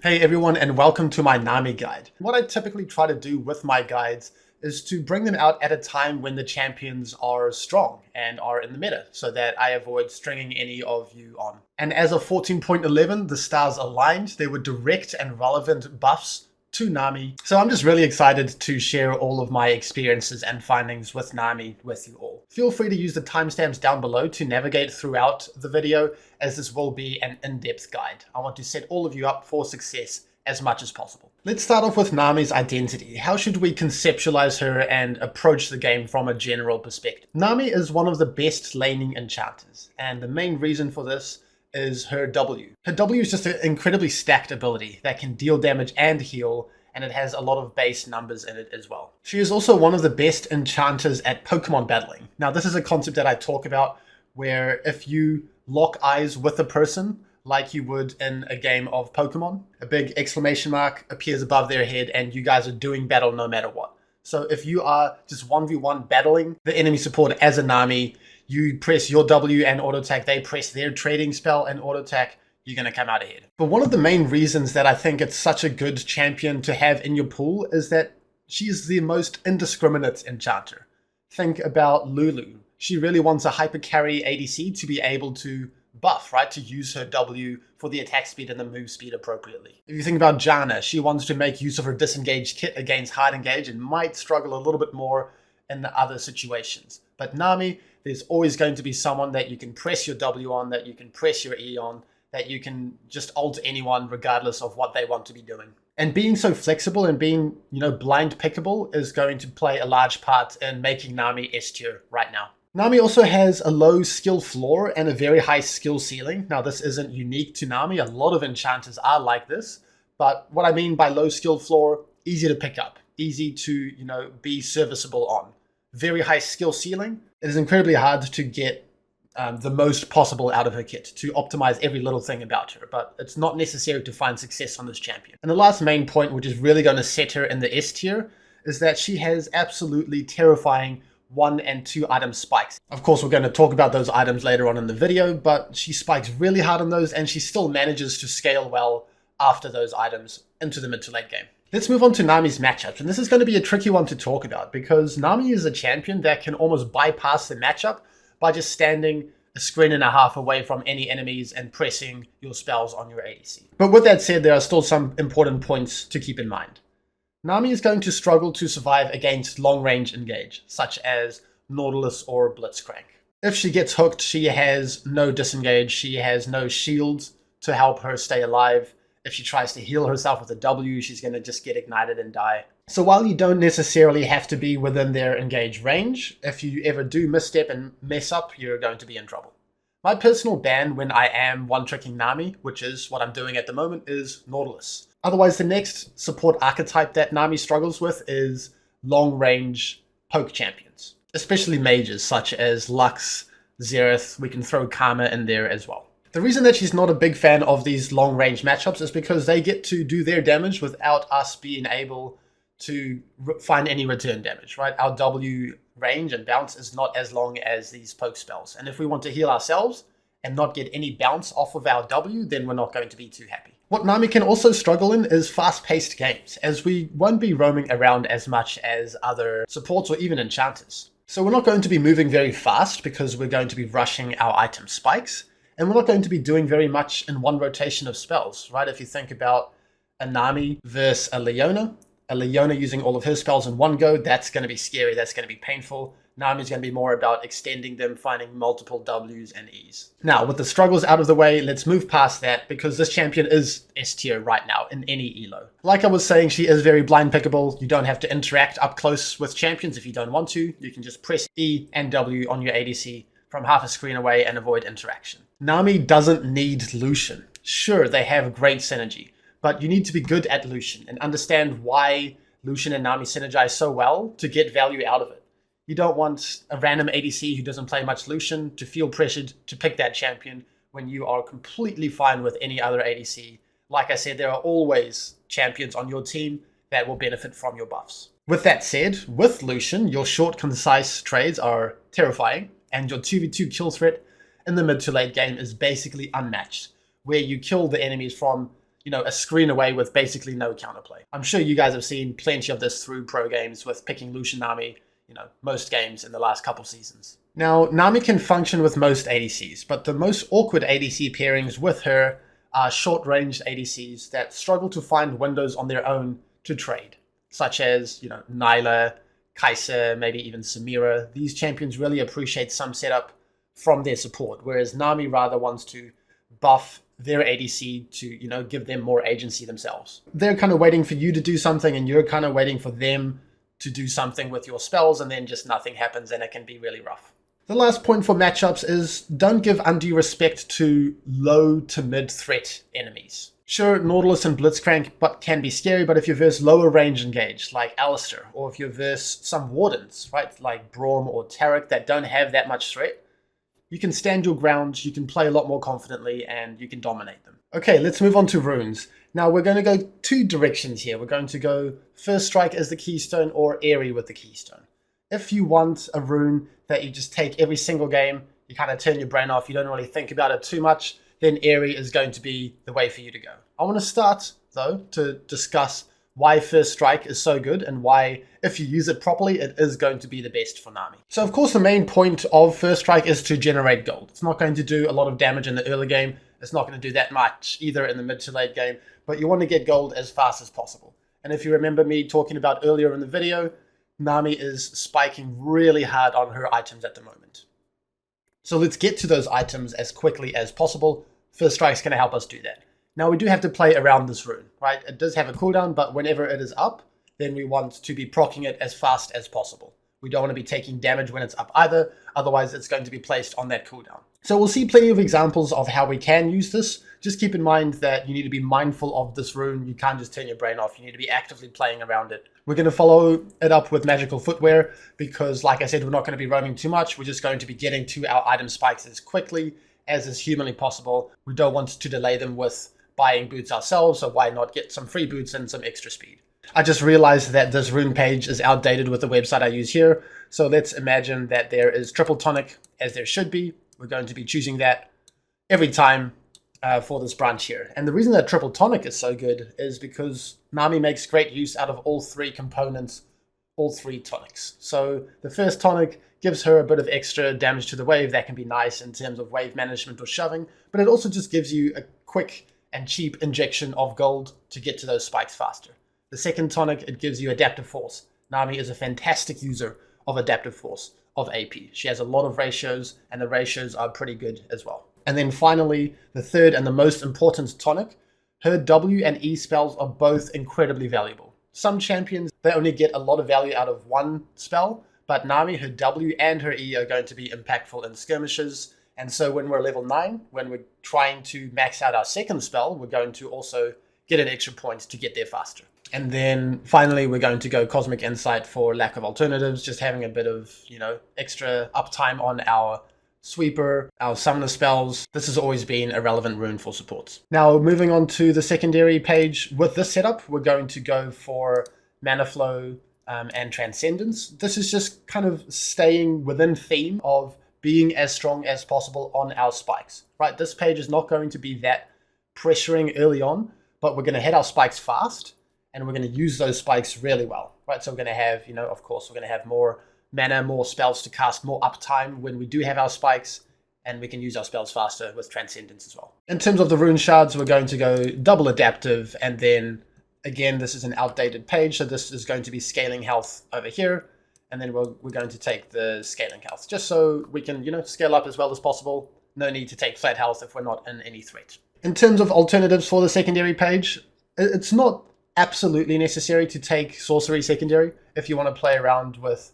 Hey everyone, and welcome to my NAMI guide. What I typically try to do with my guides is to bring them out at a time when the champions are strong and are in the meta, so that I avoid stringing any of you on. And as of 14.11, the stars aligned. There were direct and relevant buffs to NAMI. So I'm just really excited to share all of my experiences and findings with NAMI with you all. Feel free to use the timestamps down below to navigate throughout the video, as this will be an in-depth guide. I want to set all of you up for success as much as possible. Let's start off with NAMI's identity. How should we conceptualize her and approach the game from a general perspective? NAMI is one of the best laning enchanters, and the main reason for this is her W. Her W is just an incredibly stacked ability that can deal damage and heal, and it has a lot of base numbers in it as well. She is also one of the best enchanters at Pokemon battling. Now, this is a concept that I talk about where if you lock eyes with a person like you would in a game of Pokemon, a big exclamation mark appears above their head and you guys are doing battle no matter what. So if you are just 1v1 battling the enemy support as a NAMI, you press your W and auto attack, they press their trading spell and auto attack, you're going to come out ahead. But one of the main reasons that I think it's such a good champion to have in your pool is that she's the most indiscriminate enchanter. Think about Lulu. She really wants a hyper carry ADC to be able to buff, right? To use her W for the attack speed and the move speed appropriately. If you think about Janna, she wants to make use of her disengaged kit against hard engage and might struggle a little bit more in the other situations. But NAMI, there's always going to be someone that you can press your W on, that you can press your E on, that you can just ult anyone regardless of what they want to be doing. And being so flexible and being, blind pickable is going to play a large part in making NAMI S tier right now. NAMI also has a low skill floor and a very high skill ceiling. Now, this isn't unique to NAMI. A lot of enchanters are like this. But what I mean by low skill floor, easy to pick up, easy to, be serviceable on. Very high skill ceiling. It is incredibly hard to get the most possible out of her kit, to optimize every little thing about her, but it's not necessary to find success on this champion. And the last main point, which is really going to set her in the S tier, is that she has absolutely terrifying 1 and 2 item spikes. Of course, we're going to talk about those items later on in the video, but she spikes really hard on those and she still manages to scale well after those items into the mid to late game. Let's move on to NAMI's matchups, and this is going to be a tricky one to talk about because NAMI is a champion that can almost bypass the matchup by just standing a screen and a half away from any enemies and pressing your spells on your ADC. But with that said, there are still some important points to keep in mind. NAMI is going to struggle to survive against long-range engage, such as Nautilus or Blitzcrank. If she gets hooked, she has no disengage, she has no shields to help her stay alive. If she tries to heal herself with a W, she's going to just get ignited and die. So while you don't necessarily have to be within their engage range, if you ever do misstep and mess up, you're going to be in trouble. My personal ban when I am one-tricking NAMI, which is what I'm doing at the moment, is Nautilus. Otherwise, the next support archetype that NAMI struggles with is long-range poke champions, especially mages such as Lux, Xerath. We can throw Karma in there as well. The reason that she's not a big fan of these long-range matchups is because they get to do their damage without us being able to find any return damage, right? Our W range and bounce is not as long as these poke spells. And if we want to heal ourselves and not get any bounce off of our W, then we're not going to be too happy. What NAMI can also struggle in is fast-paced games, as we won't be roaming around as much as other supports or even enchanters. So we're not going to be moving very fast because we're going to be rushing our item spikes, and we're not going to be doing very much in one rotation of spells, right? If you think about a NAMI versus a Leona using all of her spells in one go, that's going to be scary, that's going to be painful. NAMI's going to be more about extending them, finding multiple Ws and Es. Now, with the struggles out of the way, let's move past that because this champion is S tier right now in any elo. Like I was saying, she is very blind pickable. You don't have to interact up close with champions if you don't want to. You can just press E and W on your ADC from half a screen away and avoid interaction. NAMI doesn't need Lucian. Sure, they have great synergy, but you need to be good at Lucian and understand why Lucian and NAMI synergize so well to get value out of it. You don't want a random ADC who doesn't play much Lucian to feel pressured to pick that champion when you are completely fine with any other ADC. Like I said, there are always champions on your team that will benefit from your buffs. With that said, with Lucian, your short, concise trades are terrifying, and your 2v2 kill threat in the mid to late game is basically unmatched, where you kill the enemies from a screen away with basically no counterplay. I'm sure you guys have seen plenty of this through pro games with picking Lucian NAMI, most games in the last couple seasons. Now, NAMI can function with most ADCs, but the most awkward ADC pairings with her are short-ranged ADCs that struggle to find windows on their own to trade, such as, Nyla, Kai'Sa, maybe even Samira. These champions really appreciate some setup from their support, whereas NAMI rather wants to buff their ADC to, give them more agency themselves. They're kind of waiting for you to do something, and you're kind of waiting for them to do something with your spells, and then just nothing happens, and it can be really rough. The last point for matchups is don't give undue respect to low to mid threat enemies. Sure, Nautilus and Blitzcrank can be scary, but if you verse lower range engaged, like Alistair, or if you verse some Wardens, right, like Braum or Tarek, that don't have that much threat, you can stand your ground, you can play a lot more confidently, and you can dominate them. Okay, let's move on to runes. Now, we're going to go two directions here. We're going to go First Strike as the keystone or Airy with the keystone. If you want a rune that you just take every single game, you kind of turn your brain off, you don't really think about it too much, then Airy is going to be the way for you to go. I want to start, though, to discuss why First Strike is so good and why, if you use it properly, it is going to be the best for NAMI. So, of course, the main point of First Strike is to generate gold. It's not going to do a lot of damage in the early game. It's not going to do that much either in the mid to late game, but you want to get gold as fast as possible. And if you remember me talking about earlier in the video, NAMI is spiking really hard on her items at the moment. So let's get to those items as quickly as possible. First Strike's going to help us do that. Now, we do have to play around this rune, right? It does have a cooldown, but whenever it is up, then we want to be proccing it as fast as possible. We don't want to be taking damage when it's up either, otherwise it's going to be placed on that cooldown. So we'll see plenty of examples of how we can use this. Just keep in mind that you need to be mindful of this rune. You can't just turn your brain off. You need to be actively playing around it. We're going to follow it up with magical footwear because, like I said, we're not going to be roaming too much. We're just going to be getting to our item spikes as quickly as is humanly possible. We don't want to delay them with buying boots ourselves, so why not get some free boots and some extra speed? I just realized that this rune page is outdated with the website I use here. So let's imagine that there is triple tonic, as there should be. We're going to be choosing that every time for this branch here. And the reason that triple tonic is so good is because NAMI makes great use out of all three components, all three tonics. So the first tonic gives her a bit of extra damage to the wave. That can be nice in terms of wave management or shoving, but it also just gives you a quick and cheap injection of gold to get to those spikes faster. The second tonic, it gives you adaptive force. NAMI is a fantastic user of adaptive force, of AP. She has a lot of ratios, and the ratios are pretty good as well. And then finally, the third and the most important tonic, her W and E spells are both incredibly valuable. Some champions, they only get a lot of value out of one spell, but NAMI, her W and her E are going to be impactful in skirmishes. And so when we're level 9, when we're trying to max out our second spell, we're going to also get an extra point to get there faster. And then finally, we're going to go Cosmic Insight for lack of alternatives, just having a bit of, extra uptime on our sweeper, our summoner spells. This has always been a relevant rune for supports. Now, moving on to the secondary page, with this setup, we're going to go for Mana Flow and Transcendence. This is just kind of staying within theme of being as strong as possible on our spikes, right? This page is not going to be that pressuring early on, but we're going to hit our spikes fast, and we're going to use those spikes really well, right? So we're going to have, of course, we're going to have more mana, more spells to cast, more uptime when we do have our spikes, and we can use our spells faster with Transcendence as well. In terms of the rune shards, we're going to go double adaptive, and then, again, this is an outdated page, so this is going to be scaling health over here, and then we're going to take the scaling health, just so we can, scale up as well as possible. No need to take flat health if we're not in any threat. In terms of alternatives for the secondary page, it's not absolutely necessary to take sorcery secondary. If you want to play around with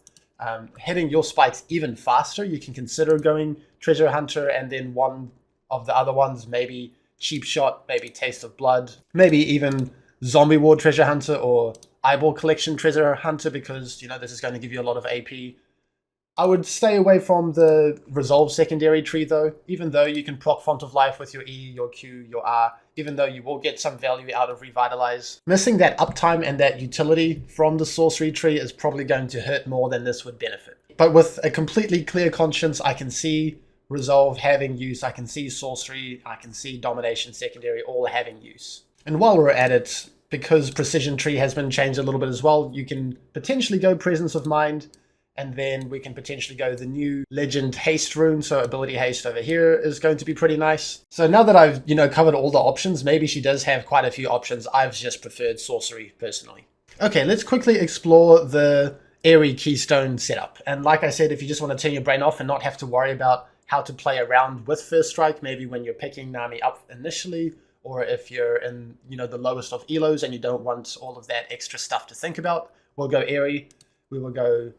hitting your spikes even faster, you can consider going Treasure Hunter and then one of the other ones, maybe Cheap Shot, maybe Taste of Blood, maybe even Zombie Ward Treasure Hunter or Eyeball Collection Treasure Hunter, because this is going to give you a lot of AP. I would stay away from the Resolve secondary tree though, even though you can proc Font of Life with your E, your Q, your R, even though you will get some value out of Revitalize. Missing that uptime and that utility from the sorcery tree is probably going to hurt more than this would benefit. But with a completely clear conscience, I can see Resolve having use, I can see sorcery, I can see Domination secondary all having use. And while we're at it, because Precision Tree has been changed a little bit as well, you can potentially go Presence of Mind, and then we can potentially go the new Legend Haste rune. So Ability Haste over here is going to be pretty nice. So now that I've, covered all the options, maybe she does have quite a few options. I've just preferred Sorcery personally. Okay, let's quickly explore the Airy Keystone setup. And like I said, if you just want to turn your brain off and not have to worry about how to play around with First Strike, maybe when you're picking Nami up initially, or if you're in, the lowest of elos and you don't want all of that extra stuff to think about, we'll go Airy. We will go,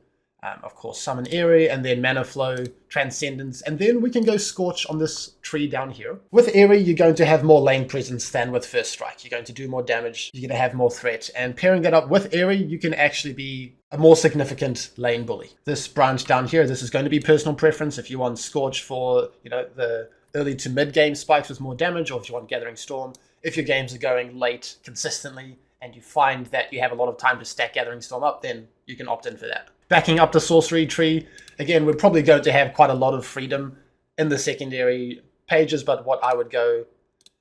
of course, Summon Airy, and then Mana Flow, Transcendence, and then we can go Scorch on this tree down here. With Airy, you're going to have more lane presence than with First Strike. You're going to do more damage, you're going to have more threat, and pairing that up with Airy, you can actually be a more significant lane bully. This branch down here, this is going to be personal preference. If you want Scorch for, the early to mid game spikes with more damage, or if you want Gathering Storm, if your games are going late consistently and you find that you have a lot of time to stack Gathering Storm up, then you can opt in for that. Backing up the Sorcery tree, again, we're probably going to have quite a lot of freedom in the secondary pages, but what I would go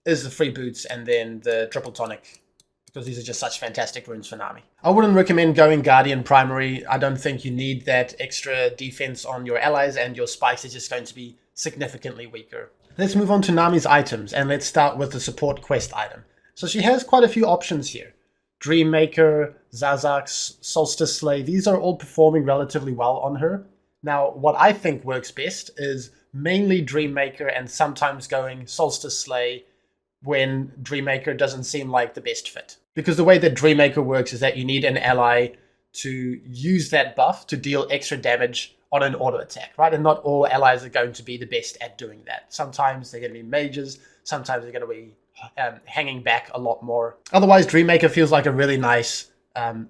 is the free boots and then the triple tonic, because these are just such fantastic runes for Nami. I wouldn't recommend going Guardian primary. I don't think you need that extra defense on your allies, and your spikes is just going to be significantly weaker. Let's move on to Nami's items, and let's start with the support quest item. So she has quite a few options here. Dreammaker, Zazax, Solstice Slay, these are all performing relatively well on her. Now, what I think works best is mainly Dreammaker and sometimes going Solstice Slay when Dreammaker doesn't seem like the best fit. Because the way that Dreammaker works is that you need an ally to use that buff to deal extra damage on an auto attack, right? And not all allies are going to be the best at doing that. Sometimes they're going to be mages, sometimes they're going to be hanging back a lot more. Otherwise, Dreammaker feels like a really nice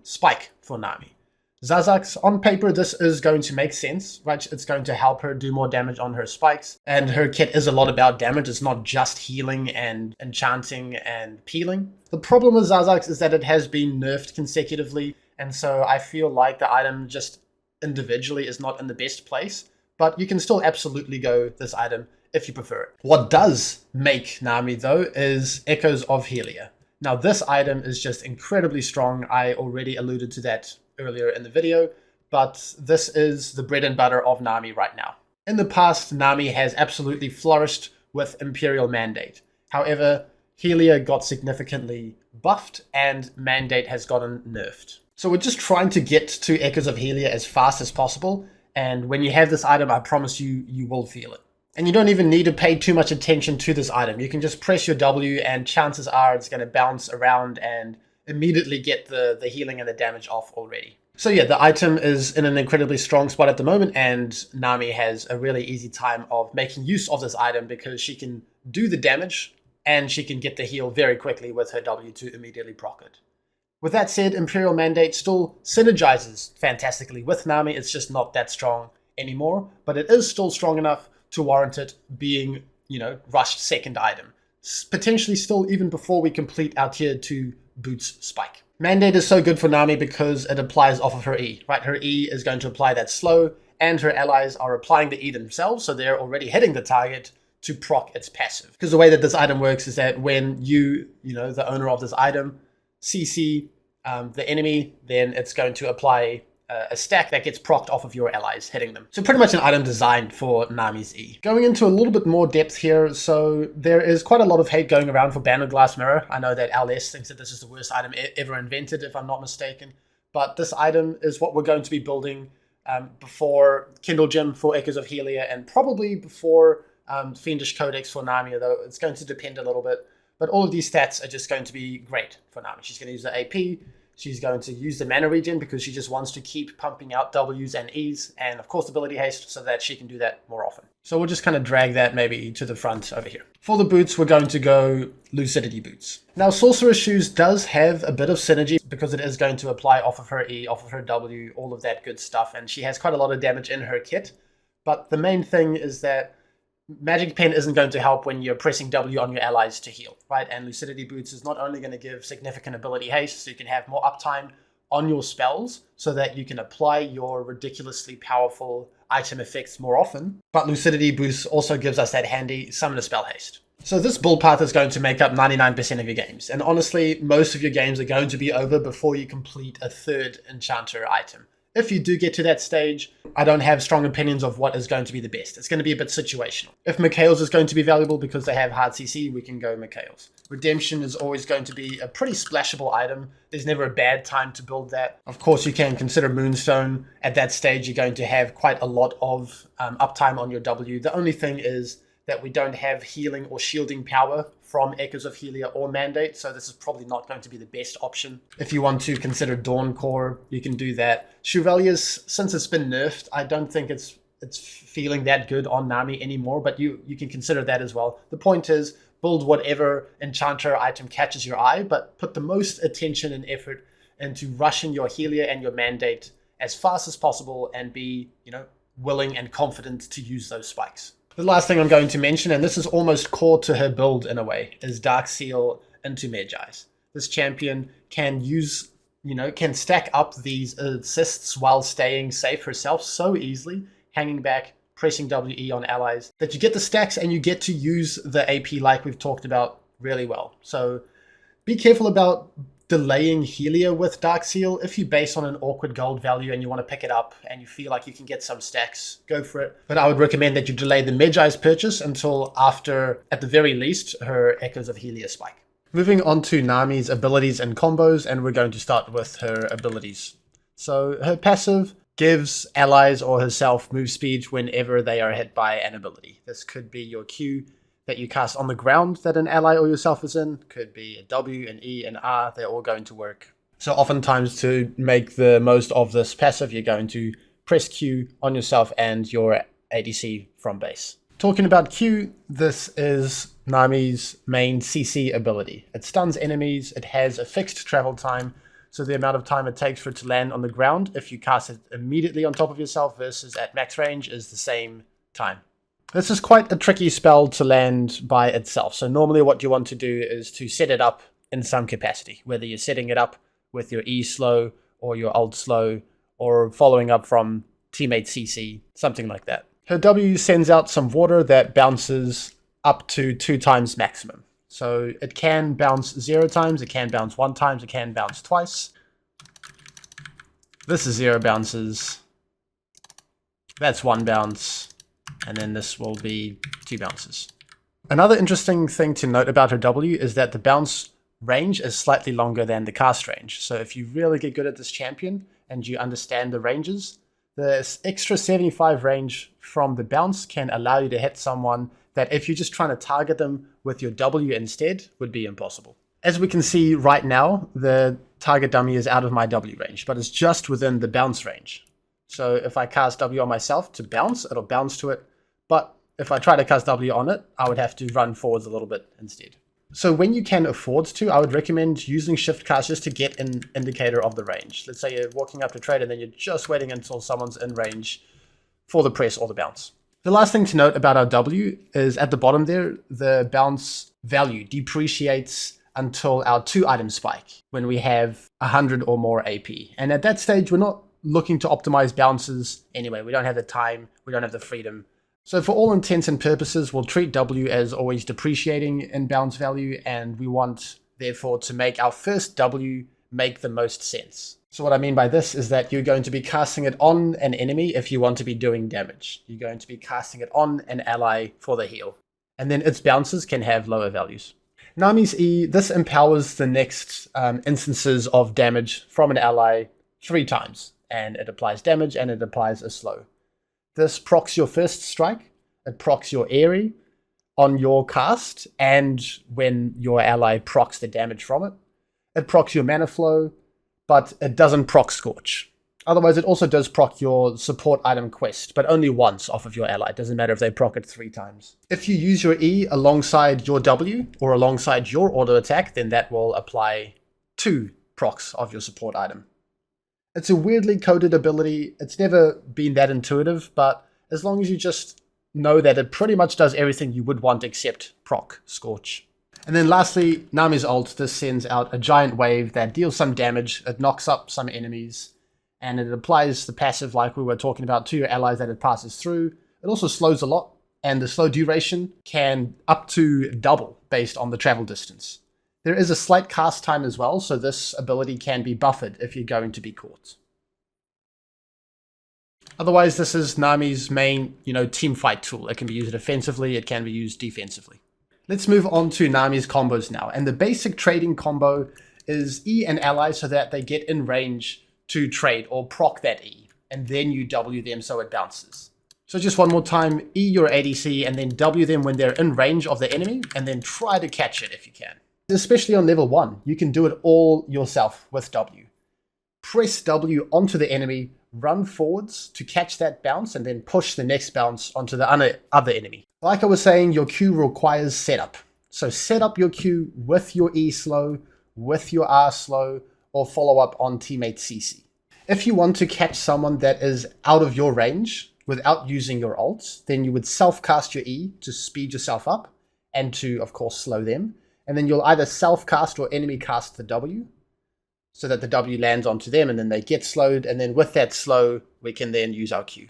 spike for Nami. Zazax, on paper, this is going to make sense, right? It's going to help her do more damage on her spikes. And her kit is a lot about damage. It's not just healing and enchanting and peeling. The problem with Zazax is that it has been nerfed consecutively. And so I feel like the item just individually is not in the best place. But you can still absolutely go this item if you prefer it. What does make Nami, though, is Echoes of Helia. Now, this item is just incredibly strong. I already alluded to that earlier in the video, but this is the bread and butter of Nami right now. In the past, Nami has absolutely flourished with Imperial Mandate. However, Helia got significantly buffed and Mandate has gotten nerfed. So we're just trying to get to Echoes of Helia as fast as possible, and when you have this item, I promise you, you will feel it. And you don't even need to pay too much attention to this item. You can just press your W and chances are it's going to bounce around and immediately get the healing and the damage off already. So yeah, the item is in an incredibly strong spot at the moment, and Nami has a really easy time of making use of this item because she can do the damage and she can get the heal very quickly with her W to immediately proc it. With that said, Imperial Mandate still synergizes fantastically with Nami. It's just not that strong anymore, but it is still strong enough to warrant it being, rushed second item. Potentially still even before we complete our tier 2 boots spike. Mandate is so good for Nami because it applies off of her E, right? Her E is going to apply that slow, and her allies are applying the E themselves, so they're already hitting the target to proc its passive. Because the way that this item works is that when you, the owner of this item, CC the enemy, then it's going to apply a stack that gets procced off of your allies hitting them. So pretty much an item designed for Nami's E. Going into a little bit more depth here, so there is quite a lot of hate going around for Banded Glass Mirror. I know that LS thinks that this is the worst item ever invented, if I'm not mistaken. But this item is what we're going to be building before Kindle Gem for Echoes of Helia, and probably before Fiendish Codex for Nami, though it's going to depend a little bit. But all of these stats are just going to be great for Nami. She's going to use the AP. She's going to use the mana regen because she just wants to keep pumping out W's and E's, and of course ability haste so that she can do that more often. So we'll just kind of drag that maybe to the front over here. For the boots, we're going to go Lucidity boots. Now, Sorcerer's Shoes does have a bit of synergy because it is going to apply off of her E, off of her W, all of that good stuff, and she has quite a lot of damage in her kit. But the main thing is that Magic Pen isn't going to help when you're pressing W on your allies to heal, right? And Lucidity Boots is not only going to give significant ability haste, so you can have more uptime on your spells so that you can apply your ridiculously powerful item effects more often, but Lucidity Boost also gives us that handy summon a spell haste. So this build path is going to make up 99% of your games. And honestly, most of your games are going to be over before you complete a third enchanter item. If you do get to that stage, I don't have strong opinions of what is going to be the best. It's going to be a bit situational. If Mikhail's is going to be valuable because they have hard CC, we can go Mikhail's. Redemption is always going to be a pretty splashable item. There's never a bad time to build that. Of course, you can consider Moonstone. At that stage, you're going to have quite a lot of uptime on your W. The only thing is that we don't have healing or shielding power from Echoes of Helia or Mandate, so this is probably not going to be the best option. If you want to consider Dawn Core, you can do that. Chevalier's, since it's been nerfed, I don't think it's feeling that good on NAMI anymore, but you can consider that as well. The point is, build whatever enchanter item catches your eye, but put the most attention and effort into rushing your Helia and your Mandate as fast as possible and be, willing and confident to use those spikes. The last thing I'm going to mention, and this is almost core to her build in a way, is Dark Seal into Medjai's. This champion can use, can stack up these assists while staying safe herself so easily, hanging back, pressing WE on allies, that you get the stacks and you get to use the AP like we've talked about really well. So be careful about delaying Helia with Dark Seal. If you base on an awkward gold value and you want to pick it up and you feel like you can get some stacks, go for it. But I would recommend that you delay the Medjai's purchase until after, at the very least, her Echoes of Helia spike. Moving on to Nami's abilities and combos, and we're going to start with her abilities. So her passive gives allies or herself move speed whenever they are hit by an ability. This could be your Q that you cast on the ground that an ally or yourself is in, could be a W, an E, an R, they're all going to work. So oftentimes to make the most of this passive, you're going to press Q on yourself and your ADC from base. Talking about Q, this is Nami's main CC ability. It stuns enemies, it has a fixed travel time, so the amount of time it takes for it to land on the ground if you cast it immediately on top of yourself versus at max range is the same time. This is quite a tricky spell to land by itself. So normally what you want to do is to set it up in some capacity, whether you're setting it up with your E slow or your ult slow or following up from teammate CC, something like that. Her W sends out some water that bounces up to 2 times maximum. So it can bounce 0 times, it can bounce 1 time, it can bounce twice. This is 0 bounces. That's 1 bounce. And then this will be 2 bounces. Another interesting thing to note about her W is that the bounce range is slightly longer than the cast range. So if you really get good at this champion and you understand the ranges, the extra 75 range from the bounce can allow you to hit someone that if you're just trying to target them with your W instead would be impossible. As we can see right now, the target dummy is out of my W range, but it's just within the bounce range. So if I cast W on myself to bounce, it'll bounce to it. But if I try to cast W on it, I would have to run forwards a little bit instead. So when you can afford to, I would recommend using shift cast just to get an indicator of the range. Let's say you're walking up to trade and then you're just waiting until someone's in range for the press or the bounce. The last thing to note about our W is at the bottom there, the bounce value depreciates until our 2 item spike when we have 100 or more AP. And at that stage, we're not looking to optimize bounces anyway. We don't have the time, we don't have the freedom. So for all intents and purposes, we'll treat W as always depreciating in bounce value, and we want, therefore, to make our first W make the most sense. So what I mean by this is that you're going to be casting it on an enemy if you want to be doing damage. You're going to be casting it on an ally for the heal. And then its bounces can have lower values. Nami's E, this empowers the next instances of damage from an ally 3 times. And it applies damage and it applies a slow. This procs your first strike, it procs your Aerie on your cast, and when your ally procs the damage from it. It procs your mana flow, but it doesn't proc Scorch. Otherwise, it also does proc your support item quest, but only once off of your ally. It doesn't matter if they proc it 3 times. If you use your E alongside your W, or alongside your auto attack, then that will apply 2 procs of your support item. It's a weirdly coded ability. It's never been that intuitive, but as long as you just know that it pretty much does everything you would want except proc Scorch. And then lastly, Nami's ult. This sends out a giant wave that deals some damage. It knocks up some enemies, and it applies the passive like we were talking about to your allies that it passes through. It also slows a lot. and the slow duration can up to double based on the travel distance. There is a slight cast time as well, so this ability can be buffered if you're going to be caught. Otherwise, this is NAMI's main, team fight tool. It can be used offensively, it can be used defensively. Let's move on to NAMI's combos now. And the basic trading combo is E and ally so that they get in range to trade or proc that E. And then you W them so it bounces. So just one more time, E your ADC and then W them when they're in range of the enemy and then try to catch it if you can. Especially on level 1, you can do it all yourself with W. Press W onto the enemy, run forwards to catch that bounce and then push the next bounce onto the other enemy. Like I was saying, your Q requires setup. So set up your Q with your E slow, with your R slow, or follow up on teammate CC. If you want to catch someone that is out of your range without using your ults, then you would self-cast your E to speed yourself up and to, of course, slow them. And then you'll either self-cast or enemy cast the W so that the W lands onto them and then they get slowed. And then with that slow, we can then use our Q.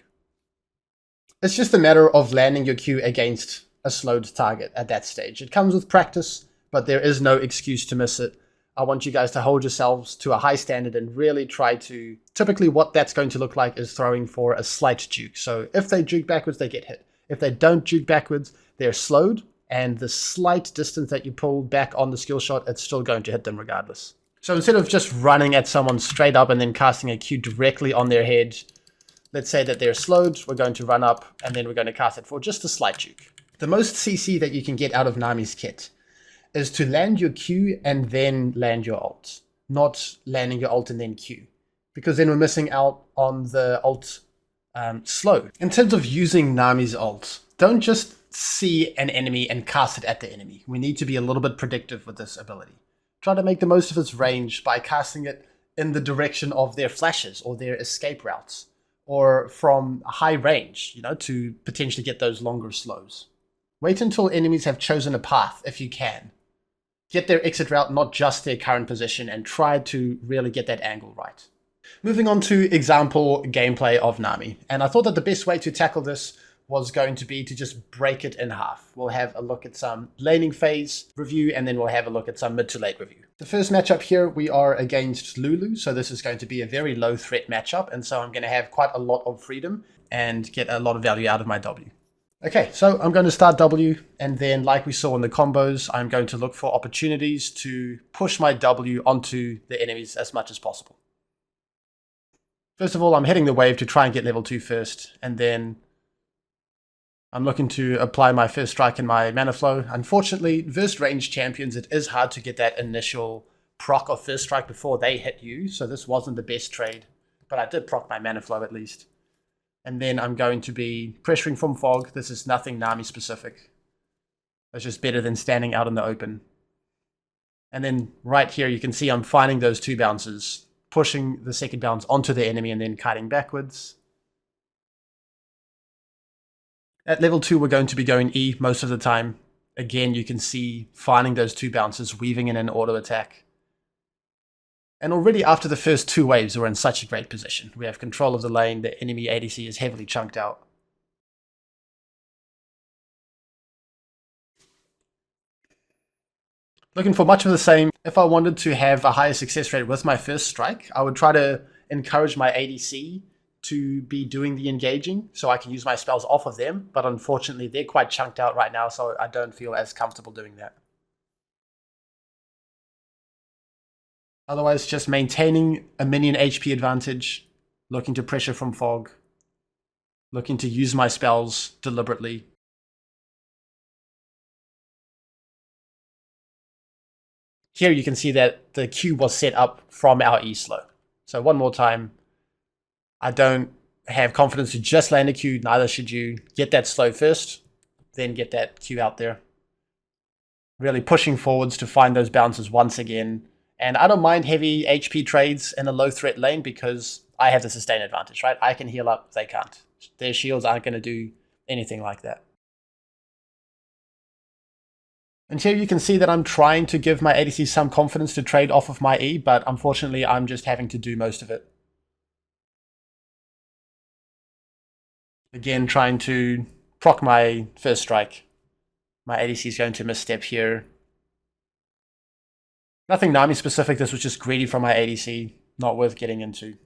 It's just a matter of landing your Q against a slowed target at that stage. It comes with practice, but there is no excuse to miss it. I want you guys to hold yourselves to a high standard and really try to... Typically what that's going to look like is throwing for a slight juke. So if they juke backwards, they get hit. If they don't juke backwards, they're slowed. And the slight distance that you pull back on the skill shot, it's still going to hit them regardless. So instead of just running at someone straight up and then casting a Q directly on their head, let's say that they're slowed, we're going to run up and then we're going to cast it for just a slight juke. The most CC that you can get out of NAMI's kit is to land your Q and then land your ult, not landing your ult and then Q, because then we're missing out on the ult slow. In terms of using NAMI's ult, don't just see an enemy and cast it at the enemy. We need to be a little bit predictive with this ability. Try to make the most of its range by casting it in the direction of their flashes or their escape routes, or from high range, to potentially get those longer slows. Wait until enemies have chosen a path if you can. Get their exit route, not just their current position, and try to really get that angle right. Moving on to example gameplay of NAMI. And I thought that the best way to tackle this was going to be to just break it in half. We'll have a look at some laning phase review, and then we'll have a look at some mid to late review. The first matchup here, we are against Lulu. So this is going to be a very low threat matchup. And so I'm going to have quite a lot of freedom and get a lot of value out of my W. Okay, so I'm going to start W, and then like we saw in the combos, I'm going to look for opportunities to push my W onto the enemies as much as possible. First of all, I'm hitting the wave to try and get level 2 first, and then I'm looking to apply my first strike in my mana flow. Unfortunately, versus ranged champions, it is hard to get that initial proc of first strike before they hit you, so this wasn't the best trade, but I did proc my mana flow at least. And then I'm going to be pressuring from fog. This is nothing NAMI specific. It's just better than standing out in the open. And then right here, you can see I'm finding those 2 bounces, pushing the second bounce onto the enemy and then kiting backwards. At level 2, we're going to be going E most of the time. Again, you can see finding those 2 bounces, weaving in an auto attack. And already after the first 2 waves, we're in such a great position. We have control of the lane, the enemy ADC is heavily chunked out. Looking for much of the same. If I wanted to have a higher success rate with my first strike, I would try to encourage my ADC to be doing the engaging so I can use my spells off of them. But unfortunately, they're quite chunked out right now, so I don't feel as comfortable doing that. Otherwise, just maintaining a minion HP advantage, looking to pressure from fog, looking to use my spells deliberately. Here you can see that the Q was set up from our E slow. So one more time, I don't have confidence to just land a Q, neither should you. Get that slow first, then get that Q out there. Really pushing forwards to find those bounces once again. And I don't mind heavy HP trades in a low threat lane because I have the sustain advantage, right? I can heal up, they can't. Their shields aren't going to do anything like that. And here you can see that I'm trying to give my ADC some confidence to trade off of my E, but unfortunately I'm just having to do most of it. Again, trying to proc my first strike. My ADC is going to misstep here. Nothing NAMI specific, this was just greedy from my ADC, not worth getting into.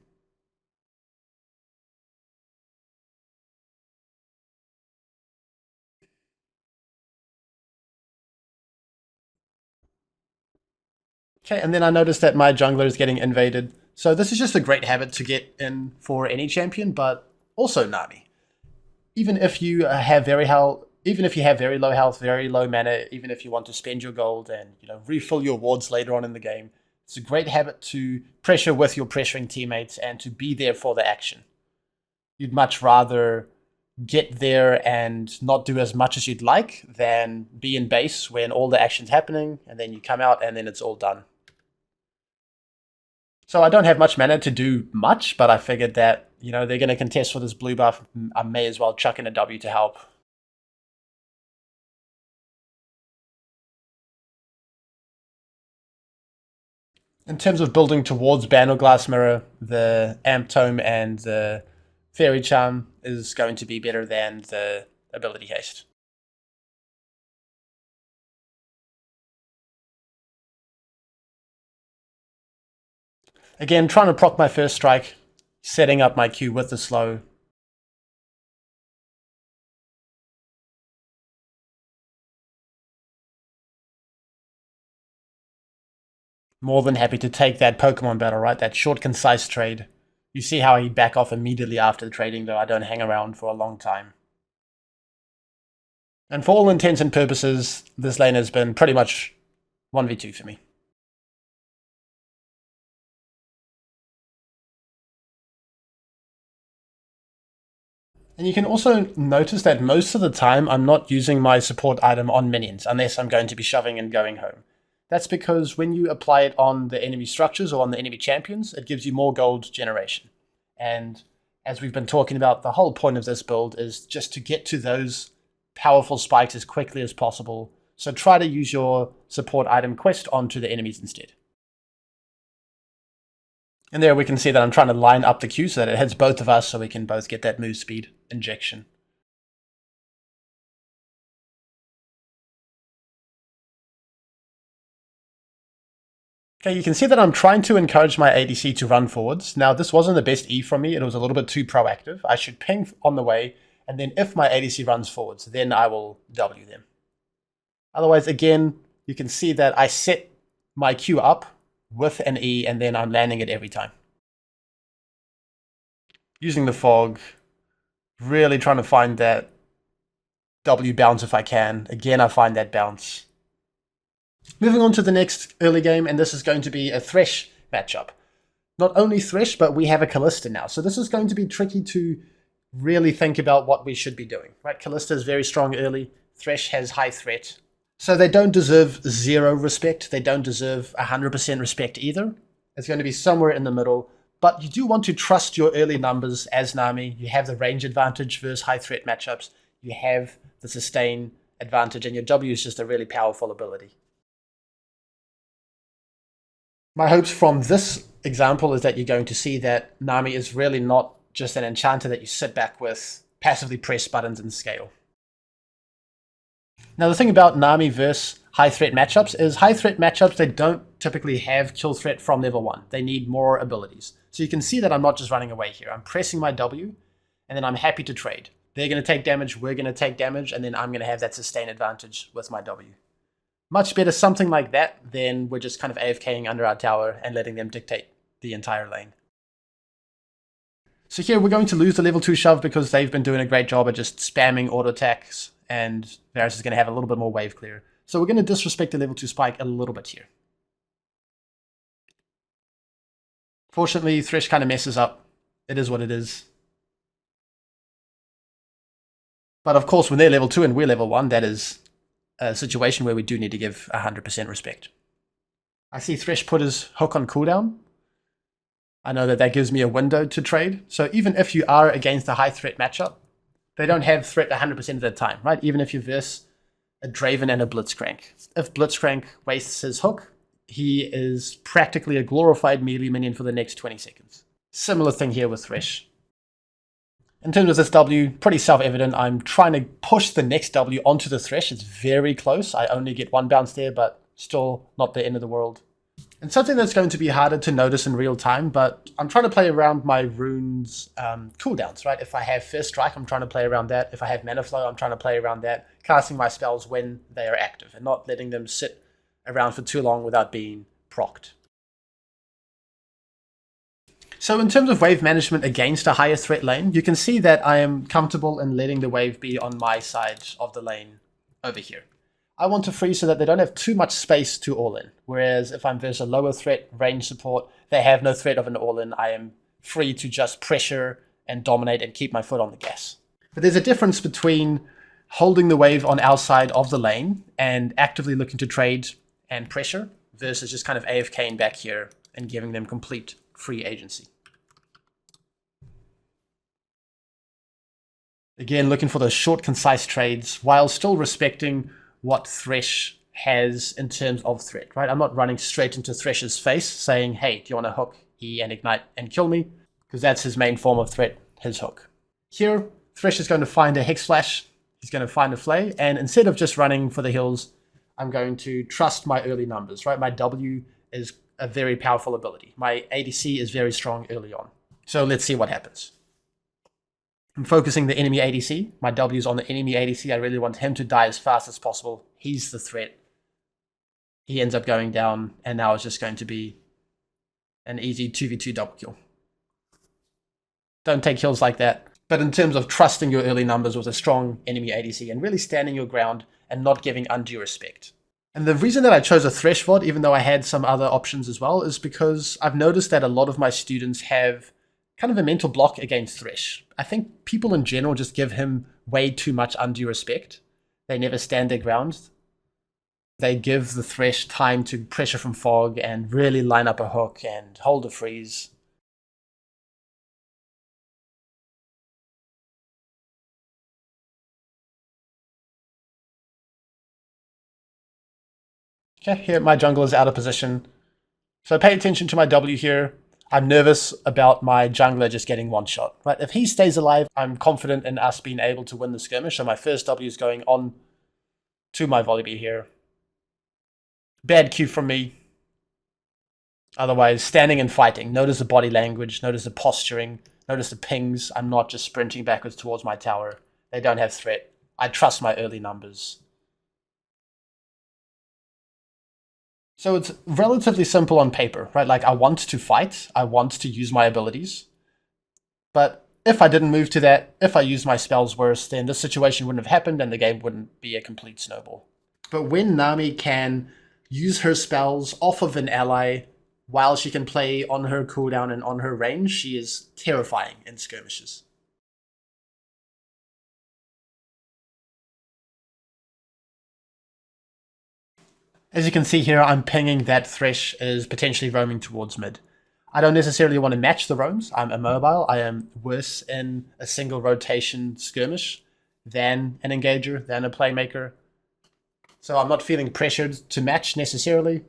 Okay, and then I noticed that my jungler is getting invaded. So this is just a great habit to get in for any champion, but also NAMI. Even if you have very low health, very low mana, even if you want to spend your gold and refill your wards later on in the game, it's a great habit to pressure with your pressuring teammates and to be there for the action. You'd much rather get there and not do as much as you'd like than be in base when all the action's happening and then you come out and then it's all done. So I don't have much mana to do much, but I figured that, they're going to contest for this blue buff. I may as well chuck in a W to help. In terms of building towards Ban or Glass Mirror, the Amp Tome and the Fairy Charm is going to be better than the Ability Haste. Again, trying to proc my first strike, setting up my Q with the slow. More than happy to take that Pokemon battle, right? That short, concise trade. You see how I back off immediately after the trading, though I don't hang around for a long time. And for all intents and purposes, this lane has been pretty much 1v2 for me. And you can also notice that most of the time I'm not using my support item on minions unless I'm going to be shoving and going home. That's because when you apply it on the enemy structures or on the enemy champions, it gives you more gold generation. And as we've been talking about, the whole point of this build is just to get to those powerful spikes as quickly as possible. So try to use your support item quest onto the enemies instead. And there we can see that I'm trying to line up the Q so that it hits both of us so we can both get that move speed injection. Okay, you can see that I'm trying to encourage my ADC to run forwards. Now, this wasn't the best E from me. It was a little bit too proactive. I should ping on the way, and then if my ADC runs forwards, then I will W them. Otherwise, again, you can see that I set my Q up with an E, and then I'm landing it every time. Using the fog, really trying to find that W bounce if I can. Again, I find that bounce. Moving on to the next early game, and this is going to be a Thresh matchup. Not only Thresh, but we have a Kalista now. So this is going to be tricky to really think about what we should be doing. Right? Kalista is very strong early. Thresh has high threat. So they don't deserve 0 respect. They don't deserve 100% respect either. It's going to be somewhere in the middle. But you do want to trust your early numbers as NAMI. You have the range advantage versus high threat matchups. You have the sustain advantage, and your W is just a really powerful ability. My hopes from this example is that you're going to see that NAMI is really not just an enchanter that you sit back with, passively press buttons and scale. Now, the thing about NAMI versus high threat matchups is high threat matchups, they don't typically have kill threat from level 1. They need more abilities. So you can see that I'm not just running away here. I'm pressing my W, and then I'm happy to trade. They're going to take damage, we're going to take damage, and then I'm going to have that sustain advantage with my W. Much better something like that than we're just kind of AFKing under our tower and letting them dictate the entire lane. So here we're going to lose the level 2 shove because they've been doing a great job at just spamming auto attacks, and Varus is going to have a little bit more wave clear. So we're going to disrespect the level 2 spike a little bit here. Fortunately, Thresh kind of messes up. It is what it is. But of course, when they're level 2 and we're level 1, that is a situation where we do need to give 100% respect. I see Thresh put his hook on cooldown. I know that that gives me a window to trade. So even if you are against a high threat matchup, they don't have threat 100% of the time, right? Even if you verse a Draven and a Blitzcrank. If Blitzcrank wastes his hook, he is practically a glorified melee minion for the next 20 seconds. Similar thing here with Thresh. In terms of this W, pretty self-evident. I'm trying to push the next W onto the thresh. It's very close. I only get one bounce there, but still not the end of the world. And something that's going to be harder to notice in real time, but I'm trying to play around my runes cooldowns, right? If I have First Strike, I'm trying to play around that. If I have Mana Flow, I'm trying to play around that. Casting my spells when they are active and not letting them sit around for too long without being procced. So in terms of wave management against a higher threat lane, you can see that I am comfortable in letting the wave be on my side of the lane over here. I want to freeze so that they don't have too much space to all-in. Whereas if I'm versus a lower threat range support, they have no threat of an all-in. I am free to just pressure and dominate and keep my foot on the gas. But there's a difference between holding the wave on our side of the lane and actively looking to trade and pressure versus just kind of AFKing back here and giving them complete free agency. Again, looking for those short, concise trades while still respecting what Thresh has in terms of threat, right? I'm not running straight into Thresh's face saying, hey, do you want to hook E and ignite and kill me? Because that's his main form of threat, his hook. Here, Thresh is going to find a Hex Flash. He's going to find a Flay. And instead of just running for the hills, I'm going to trust my early numbers, right? My W is a very powerful ability. My ADC is very strong early on. So let's see what happens. I'm focusing the enemy ADC. My W is on the enemy ADC. I really want him to die as fast as possible. He's the threat. He ends up going down, and now it's just going to be an easy 2v2 double kill. Don't take kills like that. But in terms of trusting your early numbers with a strong enemy ADC and really standing your ground and not giving undue respect. And the reason that I chose a Thresh VOD, even though I had some other options as well, is because I've noticed that a lot of my students have kind of a mental block against Thresh. I think people in general just give him way too much undue respect. They never stand their ground. They give the Thresh time to pressure from fog and really line up a hook and hold a freeze. Okay, here my jungle is out of position. So pay attention to my W here. I'm nervous about my jungler just getting one shot. Right? If he stays alive, I'm confident in us being able to win the skirmish. So my first W is going on to my Volibear here. Bad cue from me. Otherwise, standing and fighting. Notice the body language. Notice the posturing. Notice the pings. I'm not just sprinting backwards towards my tower. They don't have threat. I trust my early numbers. So it's relatively simple on paper, right? Like I want to fight, I want to use my abilities. But if I didn't move to that, if I used my spells worse, then this situation wouldn't have happened and the game wouldn't be a complete snowball. But when Nami can use her spells off of an ally while she can play on her cooldown and on her range, she is terrifying in skirmishes. As you can see here, I'm pinging that Thresh is potentially roaming towards mid. I don't necessarily want to match the roams. I'm immobile. I am worse in a single rotation skirmish than an engager, than a playmaker. So I'm not feeling pressured to match necessarily.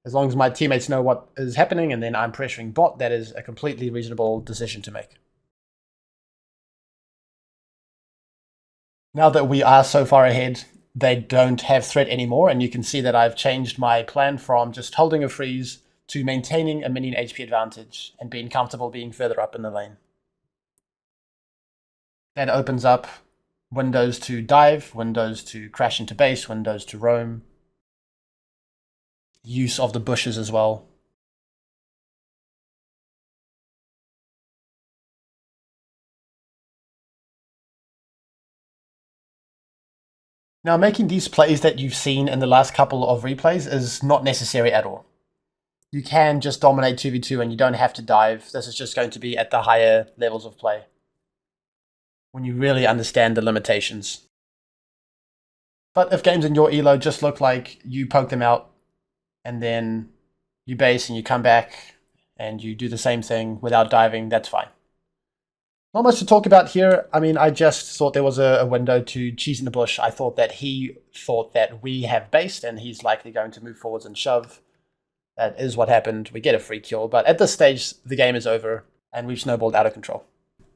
As long as my teammates know what is happening and then I'm pressuring bot, that is a completely reasonable decision to make. Now that we are so far ahead, they don't have threat anymore, and you can see that I've changed my plan from just holding a freeze to maintaining a minion HP advantage and being comfortable being further up in the lane. That opens up windows to dive, windows to crash into base, windows to roam. Use of the bushes as well. Now, making these plays that you've seen in the last couple of replays is not necessary at all. You can just dominate 2v2 and you don't have to dive. This is just going to be at the higher levels of play, when you really understand the limitations. But if games in your elo just look like you poke them out and then you base and you come back and you do the same thing without diving, that's fine. Not much to talk about here. I mean, I just thought there was a window to cheese in the bush. I thought that he thought that we have based and he's likely going to move forwards and shove. That is what happened. We get a free kill. But at this stage, the game is over and we've snowballed out of control.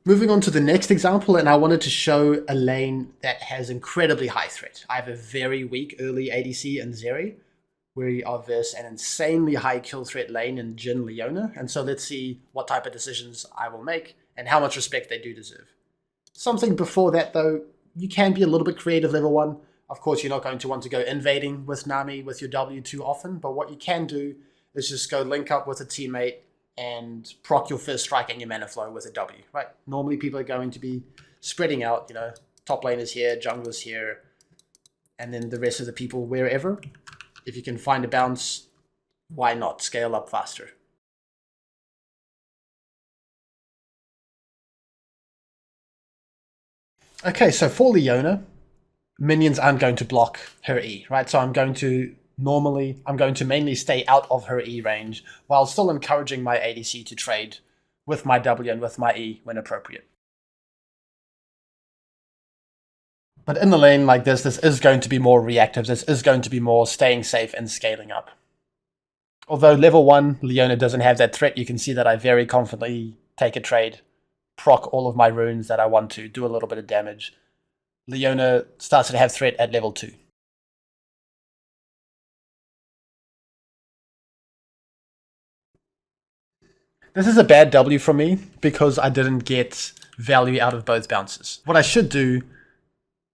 Moving on to the next example, and I wanted to show a lane that has incredibly high threat. I have a very weak early ADC in Zeri. We are versus an insanely high kill threat lane in Jhin Leona, and so let's see what type of decisions I will make and how much respect they do deserve. Something before that though, you can be a little bit creative level 1. Of course, you're not going to want to go invading with NAMI with your W too often, but what you can do is just go link up with a teammate and proc your first strike and your mana flow with a W, right? Normally people are going to be spreading out, top lane is here, jungler's here, and then the rest of the people wherever. If you can find a bounce, why not scale up faster? Okay, so for Leona, minions aren't going to block her E, right? So I'm going to mainly stay out of her E range while still encouraging my ADC to trade with my W and with my E when appropriate. But in the lane like this is going to be more reactive. This is going to be more staying safe and scaling up. Although level 1, Leona doesn't have that threat, you can see that I very confidently take a trade, proc all of my runes that I want to, do a little bit of damage. Leona starts to have threat at level 2. This is a bad W from me because I didn't get value out of both bounces. What I should do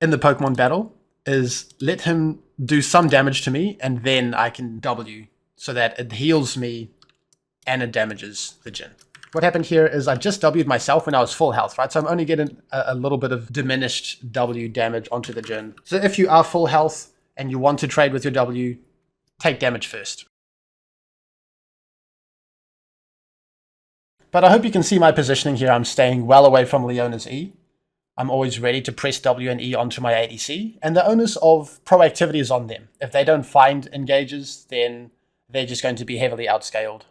in the Pokemon battle is let him do some damage to me and then I can W so that it heals me and it damages the Jhin. What happened here is I just W'd myself when I was full health, right? So I'm only getting a little bit of diminished W damage onto the Jhin. So if you are full health and you want to trade with your W, take damage first. But I hope you can see my positioning here. I'm staying well away from Leona's E. I'm always ready to press W and E onto my ADC. And the onus of proactivity is on them. If they don't find engages, then they're just going to be heavily outscaled.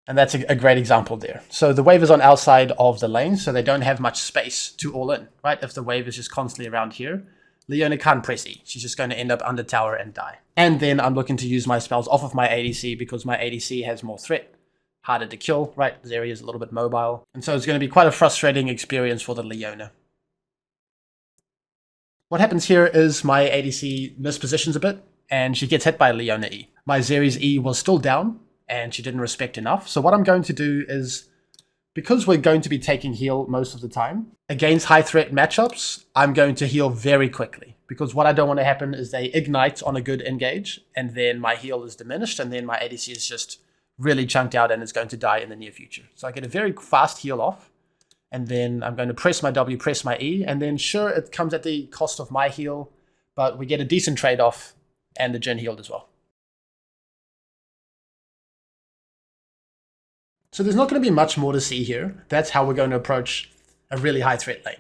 And that's a great example there. So the wave is on our side of the lane, so they don't have much space to all in, right? If the wave is just constantly around here, Leona can't press E. She's just going to end up under tower and die. And then I'm looking to use my spells off of my ADC because my ADC has more threat. Harder to kill, right? This area is a little bit mobile. And so it's going to be quite a frustrating experience for the Leona. What happens here is my ADC mispositions a bit, and she gets hit by Leona E. My Zeri's E was still down, and she didn't respect enough. So what I'm going to do is, because we're going to be taking heal most of the time, against high threat matchups, I'm going to heal very quickly. Because what I don't want to happen is they ignite on a good engage, and then my heal is diminished, and then my ADC is just really chunked out and is going to die in the near future. So I get a very fast heal off, and then I'm going to press my W, press my E, and then sure, it comes at the cost of my heal, but we get a decent trade-off, and the Jhin healed as well. So there's not going to be much more to see here. That's how we're going to approach a really high threat lane.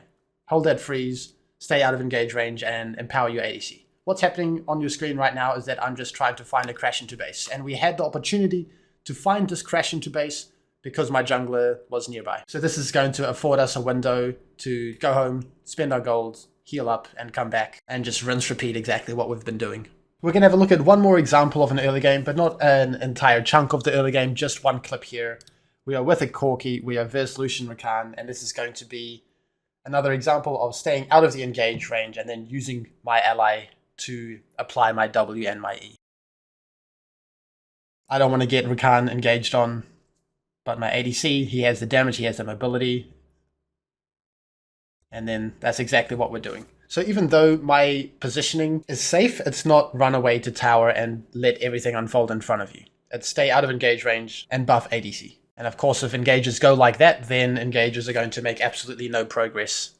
Hold that freeze, stay out of engage range, and empower your ADC. What's happening on your screen right now is that I'm just trying to find a crash into base, and we had the opportunity to find this crash into base because my jungler was nearby. So this is going to afford us a window to go home, spend our gold, heal up, and come back, and just rinse repeat exactly what we've been doing. We're going to have a look at one more example of an early game, but not an entire chunk of the early game, just one clip here. We are with a Corki, we are versus Lucian Rakan, and this is going to be another example of staying out of the engage range and then using my ally to apply my W and my E. I don't want to get Rakan engaged on, but my ADC, he has the damage, he has the mobility, and then that's exactly what we're doing. So even though my positioning is safe, it's not run away to tower and let everything unfold in front of you. It's stay out of engage range and buff ADC. And of course, if engages go like that, then engages are going to make absolutely no progress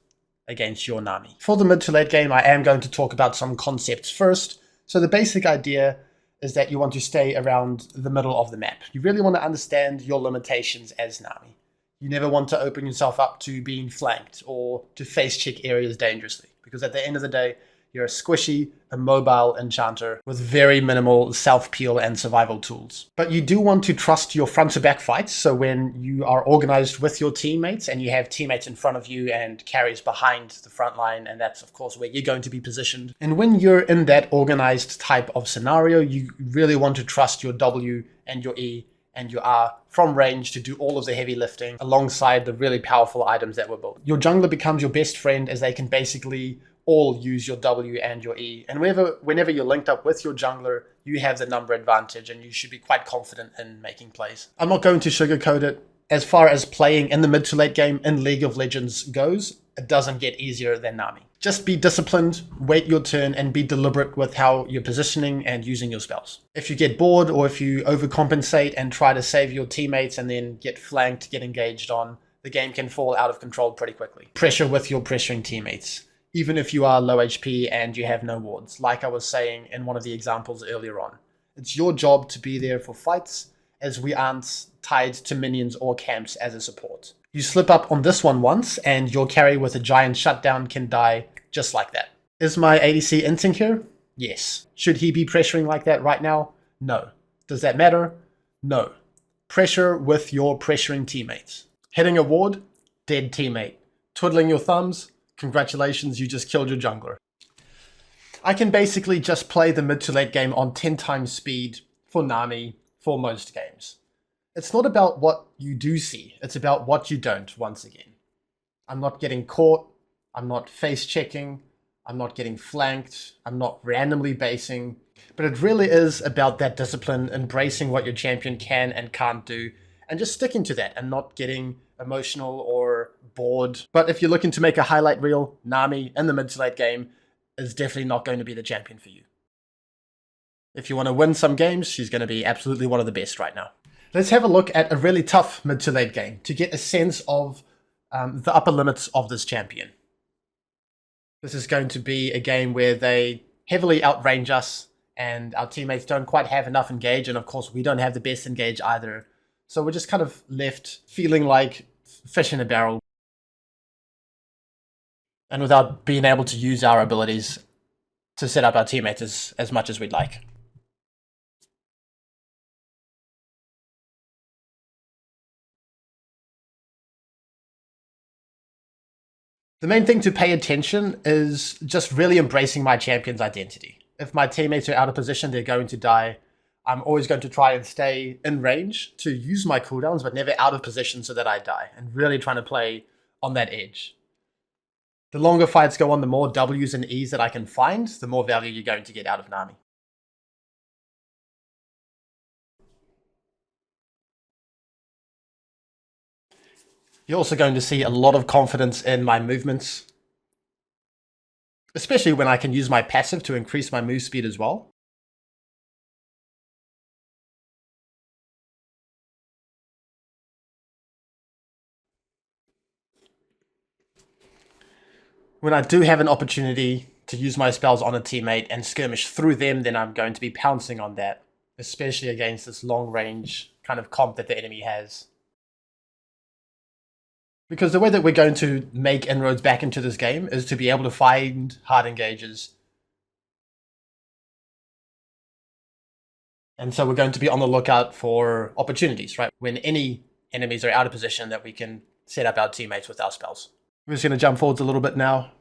against your NAMI. For the mid to late game, I am going to talk about some concepts first. So the basic idea is that you want to stay around the middle of the map. You really want to understand your limitations as NAMI. You never want to open yourself up to being flanked or to face check areas dangerously. Because at the end of the day, you're a squishy, immobile enchanter with very minimal self-peel and survival tools. But you do want to trust your front-to-back fights, so when you are organized with your teammates and you have teammates in front of you and carries behind the front line, and that's of course where you're going to be positioned. And when you're in that organized type of scenario, you really want to trust your W and your E and you are from range to do all of the heavy lifting alongside the really powerful items that were built. Your jungler becomes your best friend as they can basically all use your W and your E. And whenever you're linked up with your jungler, you have the number advantage and you should be quite confident in making plays. I'm not going to sugarcoat it. As far as playing in the mid to late game in League of Legends goes, it doesn't get easier than NAMI. Just be disciplined, wait your turn, and be deliberate with how you're positioning and using your spells. If you get bored or if you overcompensate and try to save your teammates and then get flanked, get engaged on, the game can fall out of control pretty quickly. Pressure with your pressuring teammates, even if you are low HP and you have no wards, like I was saying in one of the examples earlier on. It's your job to be there for fights, as we aren't tied to minions or camps as a support. You slip up on this one once, and your carry with a giant shutdown can die just like that. Is my ADC inting here? Yes. Should he be pressuring like that right now? No. Does that matter? No. Pressure with your pressuring teammates. Hitting a ward? Dead teammate. Twiddling your thumbs? Congratulations, you just killed your jungler. I can basically just play the mid to late game on 10 times speed for NAMI for most games. It's not about what you do see, it's about what you don't, once again. I'm not getting caught, I'm not face checking, I'm not getting flanked, I'm not randomly basing, but it really is about that discipline, embracing what your champion can and can't do, and just sticking to that and not getting emotional or bored. But if you're looking to make a highlight reel, NAMI in the mid to late game is definitely not going to be the champion for you. If you want to win some games, she's going to be absolutely one of the best right now. Let's have a look at a really tough mid to late game to get a sense of the upper limits of this champion. This is going to be a game where they heavily outrange us and our teammates don't quite have enough engage, and of course we don't have the best engage either. So we're just kind of left feeling like fish in a barrel and without being able to use our abilities to set up our teammates as much as we'd like. The main thing to pay attention is just really embracing my champion's identity. If my teammates are out of position, they're going to die. I'm always going to try and stay in range to use my cooldowns, but never out of position so that I die, and really trying to play on that edge. The longer fights go on, the more W's and E's that I can find, the more value you're going to get out of NAMI. You're also going to see a lot of confidence in my movements, especially when I can use my passive to increase my move speed as well. When I do have an opportunity to use my spells on a teammate and skirmish through them, then I'm going to be pouncing on that, especially against this long range kind of comp that the enemy has. Because the way that we're going to make inroads back into this game is to be able to find hard engages. And so we're going to be on the lookout for opportunities, right? When any enemies are out of position, that we can set up our teammates with our spells. We're just going to jump forwards a little bit now.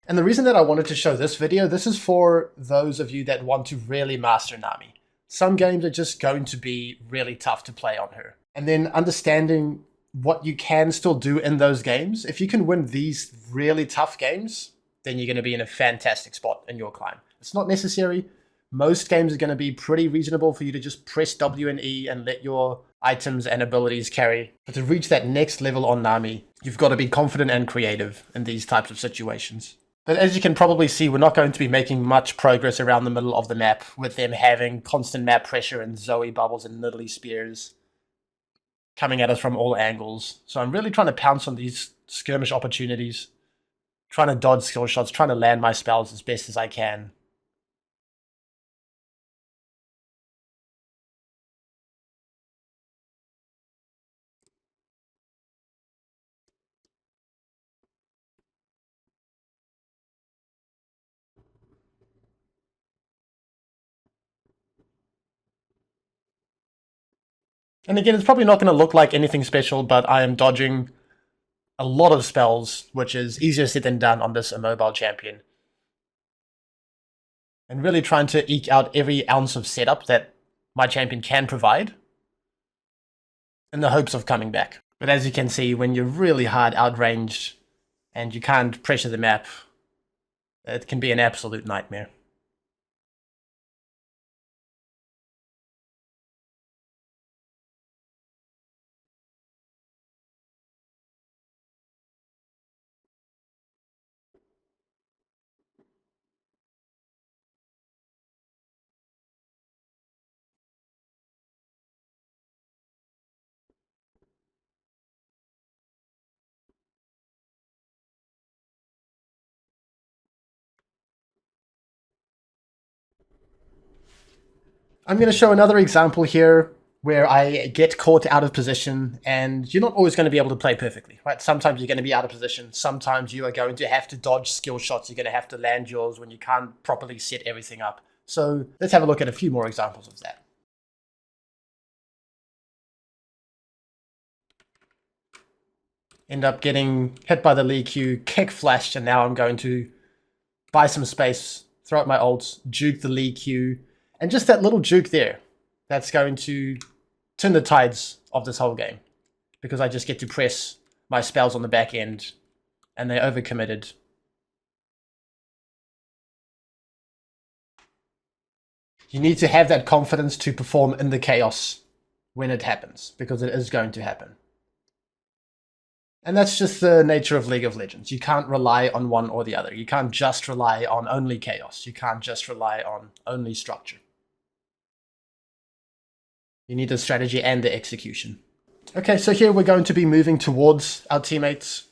And the reason that I wanted to show this video, this is for those of you that want to really master NAMI. Some games are just going to be really tough to play on her. And then understanding what you can still do in those games. If you can win these really tough games, then you're going to be in a fantastic spot in your climb. It's not necessary. Most games are going to be pretty reasonable for you to just press W and E and let your items and abilities carry. But to reach that next level on NAMI, you've got to be confident and creative in these types of situations. But as you can probably see, we're not going to be making much progress around the middle of the map with them having constant map pressure and Zoe bubbles and Nidalee spears coming at us from all angles. So I'm really trying to pounce on these skirmish opportunities, trying to dodge skill shots, trying to land my spells as best as I can. And again, it's probably not going to look like anything special, but I am dodging a lot of spells, which is easier said than done on this immobile champion. and really trying to eke out every ounce of setup that my champion can provide in the hopes of coming back. But as you can see, when you're really hard outranged and you can't pressure the map, it can be an absolute nightmare. I'm going to show another example here where I get caught out of position, and you're not always going to be able to play perfectly, right? Sometimes you're going to be out of position. Sometimes you are going to have to dodge skill shots. You're going to have to land yours when you can't properly set everything up. So let's have a look at a few more examples of that. End up getting hit by the Lee Q, kick flashed, and now I'm going to buy some space, throw out my ults, juke the Lee Q, and just that little juke there, that's going to turn the tides of this whole game, because I just get to press my spells on the back end, and they're overcommitted. You need to have that confidence to perform in the chaos when it happens, because it is going to happen. And that's just the nature of League of Legends. You can't rely on one or the other. You can't just rely on only chaos. You can't just rely on only structure. You need the strategy and the execution. Okay, so here we're going to be moving towards our teammates.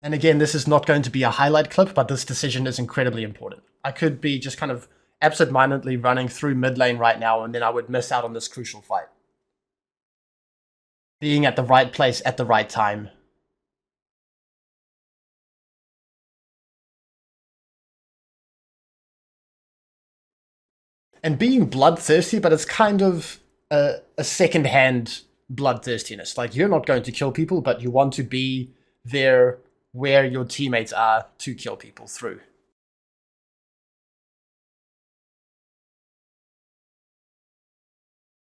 And again, this is not going to be a highlight clip, but this decision is incredibly important. I could be just kind of absent-mindedly running through mid lane right now, and then I would miss out on this crucial fight. Being at the right place at the right time. And being bloodthirsty, but it's kind of a second-hand bloodthirstiness. Like, you're not going to kill people, but you want to be there where your teammates are to kill people through.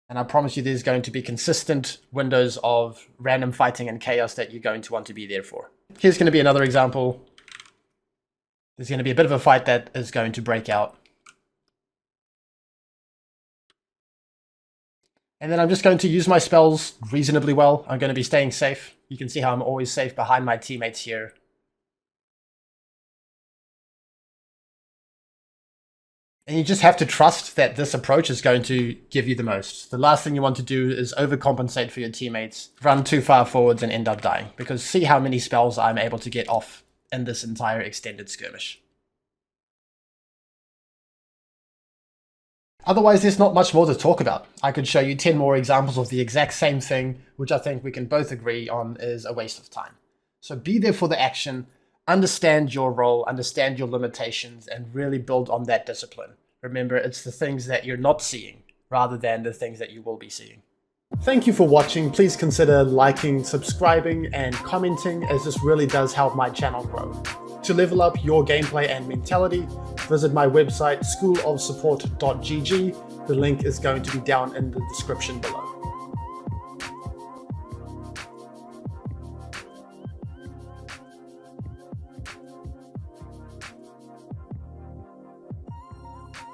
And I promise you there's going to be consistent windows of random fighting and chaos that you're going to want to be there for. Here's going to be another example. There's going to be a bit of a fight that is going to break out. And then I'm just going to use my spells reasonably well. I'm going to be staying safe. You can see how I'm always safe behind my teammates here. And you just have to trust that this approach is going to give you the most. The last thing you want to do is overcompensate for your teammates, run too far forwards and end up dying. Because see how many spells I'm able to get off in this entire extended skirmish. Otherwise, there's not much more to talk about. I could show you 10 more examples of the exact same thing, which I think we can both agree on is a waste of time. So be there for the action. Understand your role, understand your limitations, and really build on that discipline. Remember, it's the things that you're not seeing rather than the things that you will be seeing. Thank you for watching. Please consider liking, subscribing, and commenting, as this really does help my channel grow. To level up your gameplay and mentality, visit my website, schoolofsupport.gg. The link is going to be down in the description below.